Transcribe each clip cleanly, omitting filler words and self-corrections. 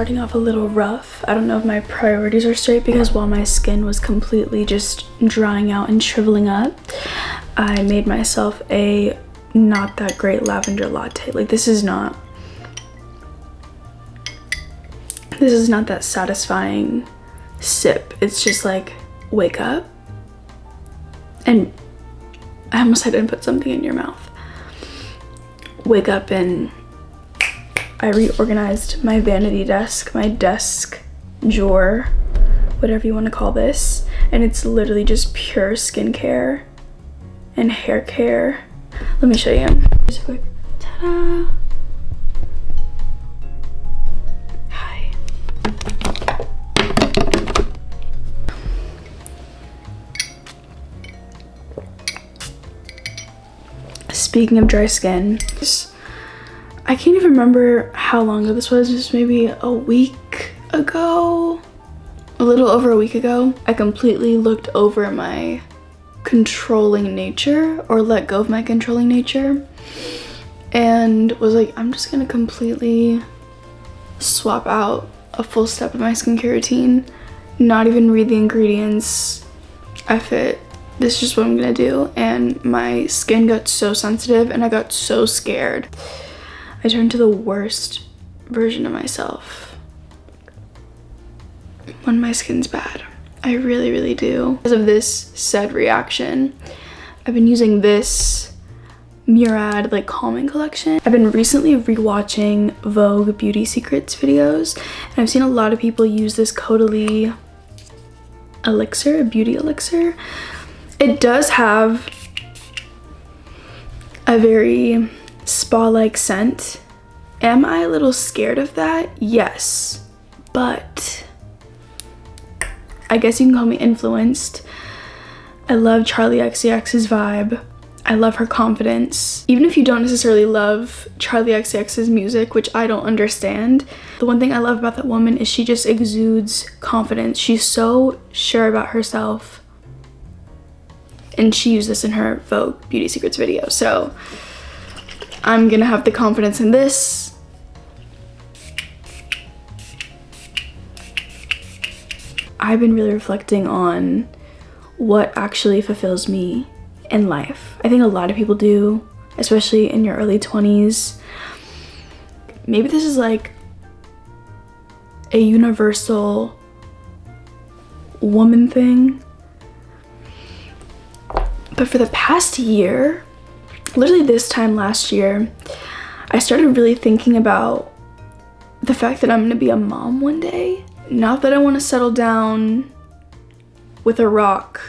starting off a little rough. I don't know if my priorities are straight, because while my skin was completely just drying out and shriveling up, I made myself a not that great lavender latte. Like, this is not that satisfying sip. It's just like, wake up, and I almost had to put something in your mouth. Wake up and I reorganized my vanity desk, my desk drawer, whatever you want to call this, and it's literally just pure skincare and hair care. Let me show you. Just a quick ta-da. Hi. Speaking of dry skin, I can't even remember how long ago this was, just maybe a week ago, a little over a week ago. I completely looked over my controlling nature, or let go of my controlling nature, and was like, I'm just gonna completely swap out a full step of my skincare routine, not even read the ingredients. This is just what I'm gonna do. And my skin got so sensitive and I got so scared. I turned to the worst version of myself when my skin's bad. I really, really do. Because of this said reaction, I've been using this Murad like calming collection. I've been recently rewatching Vogue Beauty Secrets videos, and I've seen a lot of people use this Caudalie elixir, a beauty elixir. It does have a very spa-like scent. Am I a little scared of that? Yes, but I guess you can call me influenced. I love Charli XCX's vibe. I love her confidence. Even if you don't necessarily love Charli XCX's music, which I don't understand, the one thing I love about that woman is she just exudes confidence. She's so sure about herself. And she used this in her Vogue Beauty Secrets video. So I'm gonna have the confidence in this. I've been really reflecting on what actually fulfills me in life. I think a lot of people do, especially in your early 20s. Maybe this is like a universal woman thing. But for the past year, literally this time last year, I started really thinking about the fact that I'm gonna be a mom one day. Not that I want to settle down with a rock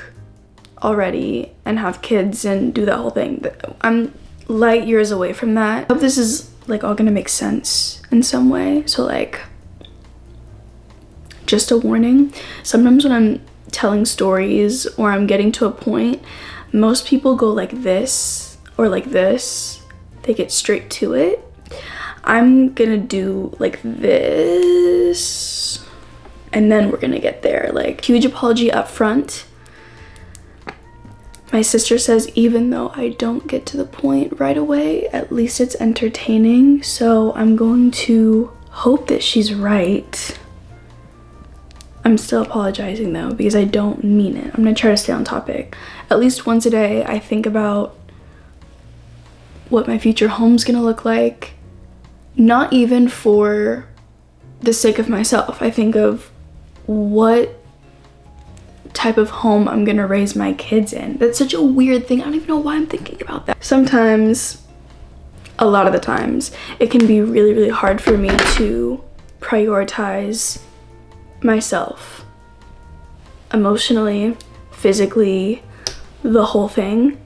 already and have kids and do that whole thing. I'm light years away from that. I hope this is like all gonna make sense in some way. So like, just a warning, sometimes when I'm telling stories or I'm getting to a point, most people go like this or like this. They get straight to it. I'm gonna do like this, and then we're gonna get there. Like, huge apology up front. My sister says even though I don't get to the point right away, at least it's entertaining. So I'm going to hope that she's right. I'm still apologizing though, because I don't mean it. I'm gonna try to stay on topic. At least once a day, I think about what my future home's gonna look like. Not even for the sake of myself. I think of what type of home I'm gonna raise my kids in. That's such a weird thing. I don't even know why I'm thinking about that. Sometimes, a lot of the times, it can be really, really hard for me to prioritize myself emotionally, physically, the whole thing.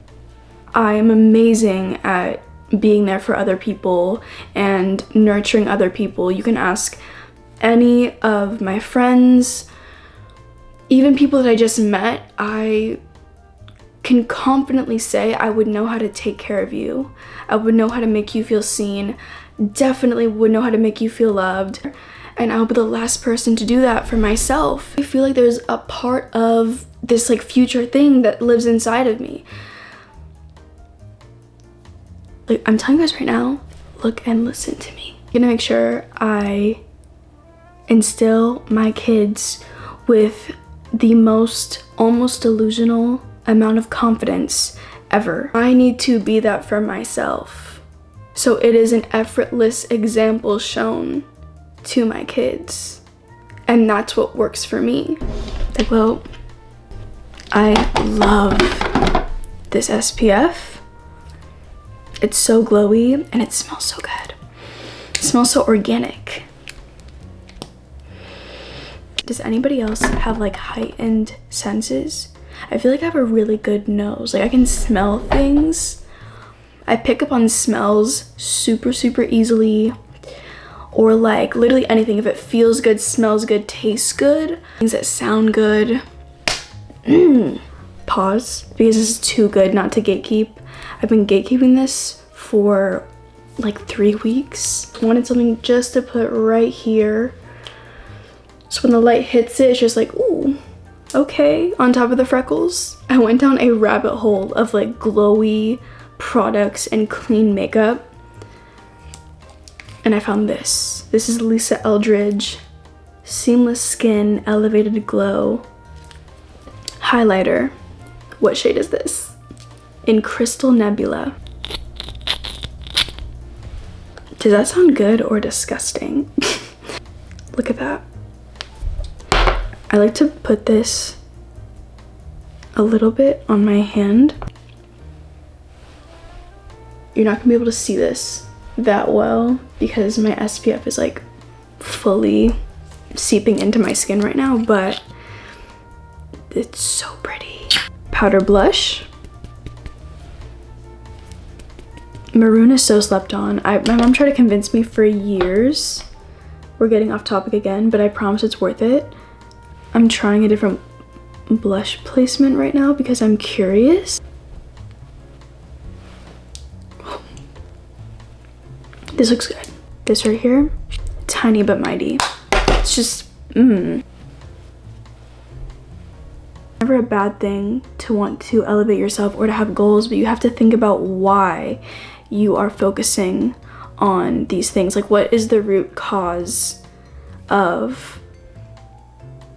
I am amazing at being there for other people and nurturing other people. You can ask any of my friends, even people that I just met, I can confidently say I would know how to take care of you. I would know how to make you feel seen. Definitely would know how to make you feel loved. And I'll be the last person to do that for myself. I feel like there's a part of this like future thing that lives inside of me. Like, I'm telling you guys right now, look and listen to me. I'm gonna make sure I instill my kids with the most almost delusional amount of confidence ever. I need to be that for myself. So it is an effortless example shown to my kids. And that's what works for me. Like, well, I love this SPF. It's so glowy and it smells so good. It smells so organic. Does anybody else have like heightened senses? I feel like I have a really good nose. Like I can smell things. I pick up on smells super easily. Or like literally anything. If it feels good, smells good, tastes good, things that sound good. Pause, because this is too good not to gatekeep. I've been gatekeeping this for like 3 weeks. I wanted something just to put right here. So when the light hits it, it's just like, ooh, okay, on top of the freckles. I went down a rabbit hole of like glowy products and clean makeup. And I found this. This is Lisa Eldridge Seamless Skin Elevated Glow Highlighter. What shade is this? In Crystal Nebula. Does that sound good or disgusting? Look at that. I like to put this a little bit on my hand. You're not gonna be able to see this that well because my SPF is like fully seeping into my skin right now, but it's so pretty. Powder blush. Maroon is so slept on. My mom tried to convince me for years. We're getting off topic again, but I promise it's worth it. I'm trying a different blush placement right now because I'm curious. This looks good. This right here, tiny but mighty. It's just, Never a bad thing to want to elevate yourself or to have goals, but you have to think about why you are focusing on these things. Like, what is the root cause of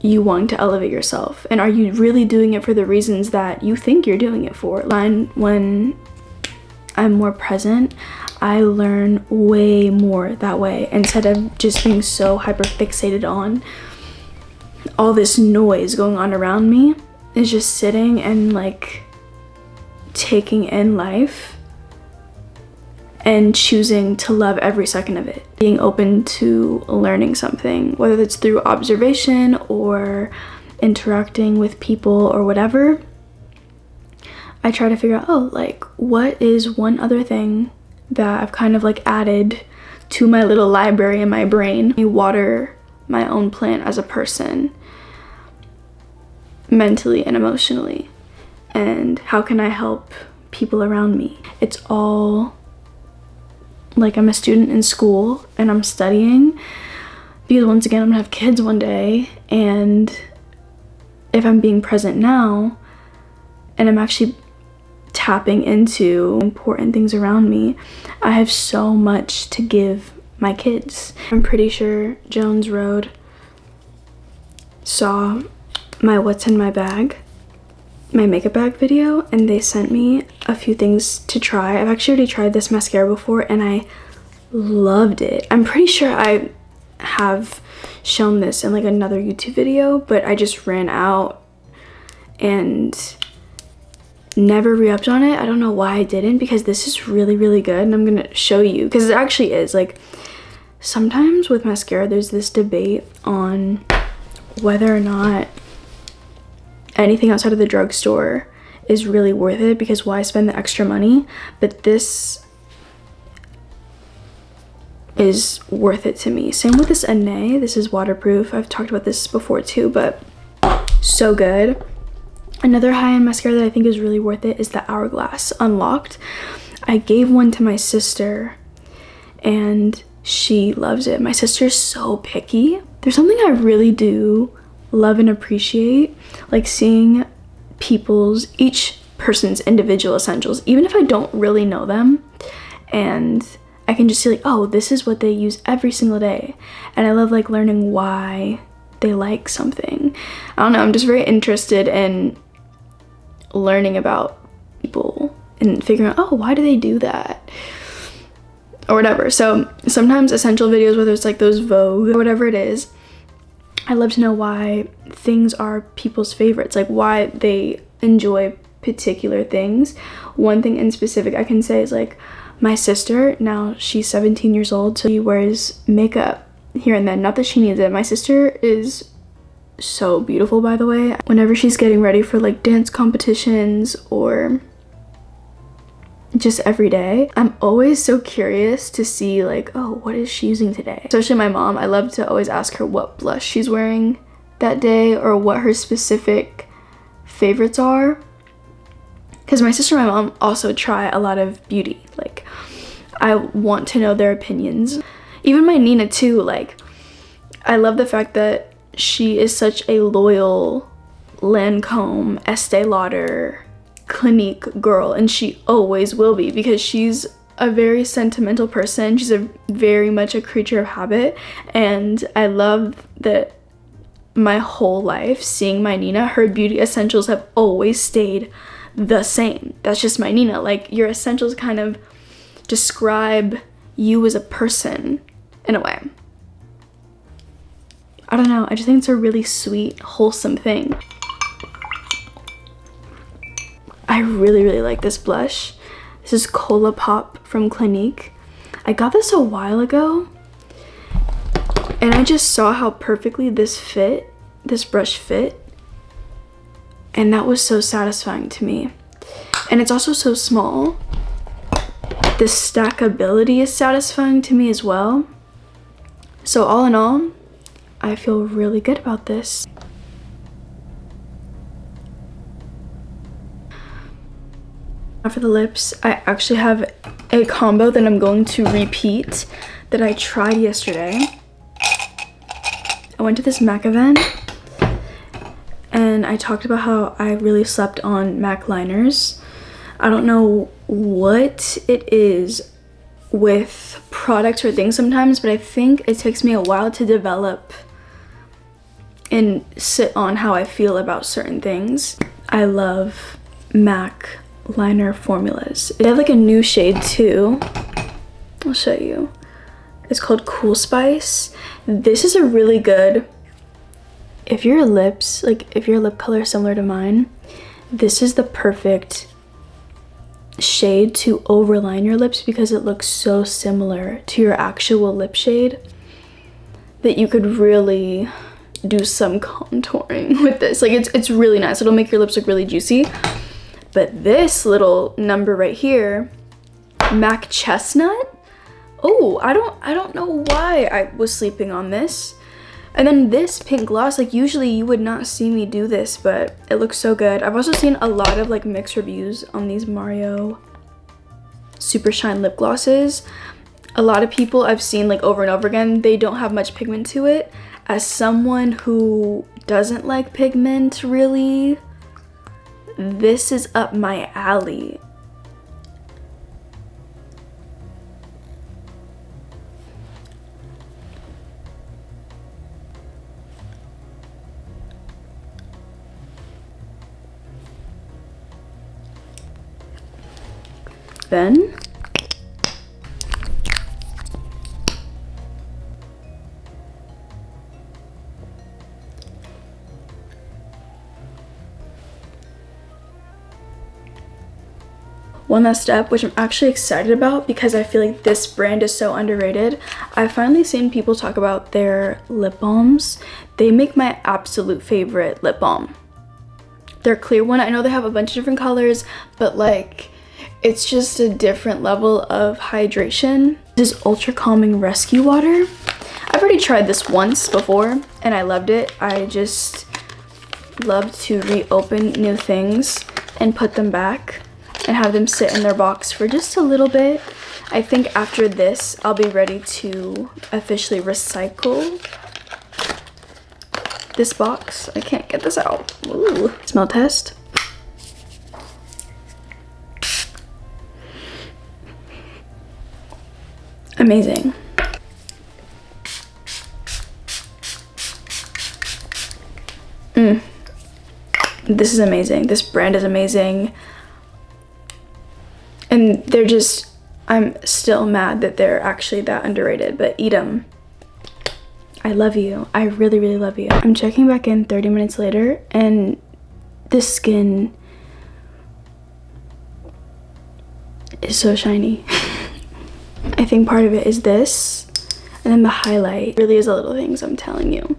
you wanting to elevate yourself? And are you really doing it for the reasons that you think you're doing it for? When I'm more present, I learn way more that way instead of just being so hyper fixated on all this noise going on around me. Is just sitting and like taking in life and choosing to love every second of it. Being open to learning something, whether it's through observation or interacting with people or whatever. I try to figure out, oh, like, what is one other thing that I've kind of like added to my little library in my brain. I water my own plant as a person, mentally and emotionally. And how can I help people around me? It's all like I'm a student in school and I'm studying because once again, I'm gonna have kids one day, and if I'm being present now and I'm actually tapping into important things around me, I have so much to give my kids. I'm pretty sure Jones Road saw my what's in my bag, my makeup bag video, and they sent me a few things to try. I've actually already tried this mascara before and I loved it. I'm pretty sure I have shown this in like another YouTube video, but I just ran out and never re-upped on it. I don't know why I didn't, because this is really good, and I'm gonna show you because it actually is. Like, sometimes with mascara there's this debate on whether or not anything outside of the drugstore is really worth it, because why spend the extra money? But this is worth it to me. Same with this Ane. This is waterproof. I've talked about this before too, but so good. Another high-end mascara that I think is really worth it is the Hourglass Unlocked. I gave one to my sister and she loves it. My sister's so picky. There's something I really do love and appreciate, like seeing each person's individual essentials, even if I don't really know them, and I can just see like, oh, this is what they use every single day. And I love like learning why they like something. I don't know, I'm just very interested in learning about people and figuring out, oh, why do they do that? Or whatever. So sometimes essential videos, whether it's like those Vogue or whatever it is, I love to know why things are people's favorites, like why they enjoy particular things. One thing in specific I can say is like my sister, now she's 17 years old, so she wears makeup here and then. Not that she needs it. My sister is so beautiful, by the way. Whenever she's getting ready for like dance competitions or just every day, I'm always so curious to see like, oh, what is she using today? Especially my mom, I love to always ask her what blush she's wearing that day or what her specific favorites are, because my sister and my mom also try a lot of beauty. Like, I want to know their opinions. Even my Nina too, like, I love the fact that she is such a loyal Lancome, Estee Lauder, Clinique girl, and she always will be, because she's a very sentimental person. She's a very much a creature of habit, and I love that my whole life seeing my Nina, her beauty essentials have always stayed the same. That's just my Nina. Like, your essentials kind of describe you as a person in a way. I don't know, I just think it's a really sweet, wholesome thing. I really like this blush. This is Cola Pop from Clinique. I got this a while ago, and I just saw how perfectly this brush fit, and that was so satisfying to me. And it's also so small. The stackability is satisfying to me as well. So all in all, I feel really good about this. Now for the lips, I actually have a combo that I'm going to repeat that I tried yesterday. I went to this MAC event and I talked about how I really slept on MAC liners. I don't know what it is with products or things sometimes, but I think it takes me a while to develop and sit on how I feel about certain things. I love MAC liner formulas. They have like a new shade too. I'll show you. It's called Cool Spice. This is a really good, if your lips, like if your lip color is similar to mine, this is the perfect shade to overline your lips, because it looks so similar to your actual lip shade that you could really do some contouring with this. Like, it's really nice. It'll make your lips look really juicy. But this little number right here, MAC Chestnut. Oh, I don't know why I was sleeping on this. And then this pink gloss, like usually you would not see me do this, but it looks so good. I've also seen a lot of like mixed reviews on these Mario Super Shine lip glosses. A lot of people I've seen like over and over again, they don't have much pigment to it. As someone who doesn't like pigment really, this is up my alley. Then one last step, which I'm actually excited about because I feel like this brand is so underrated. I've finally seen people talk about their lip balms. They make my absolute favorite lip balm. Their clear one, I know they have a bunch of different colors, but like, it's just a different level of hydration. This is Ultra Calming Rescue Water. I've already tried this once before and I loved it. I just love to reopen new things and put them back and have them sit in their box for just a little bit. I think after this, I'll be ready to officially recycle this box. I can't get this out. Ooh. Smell test. Amazing. This is amazing. This brand is amazing. And they're just, I'm still mad that they're actually that underrated, but eat them. I love you. I really, really love you. I'm checking back in 30 minutes later, and the skin is so shiny. I think part of it is this, and then the highlight really is the little things, I'm telling you.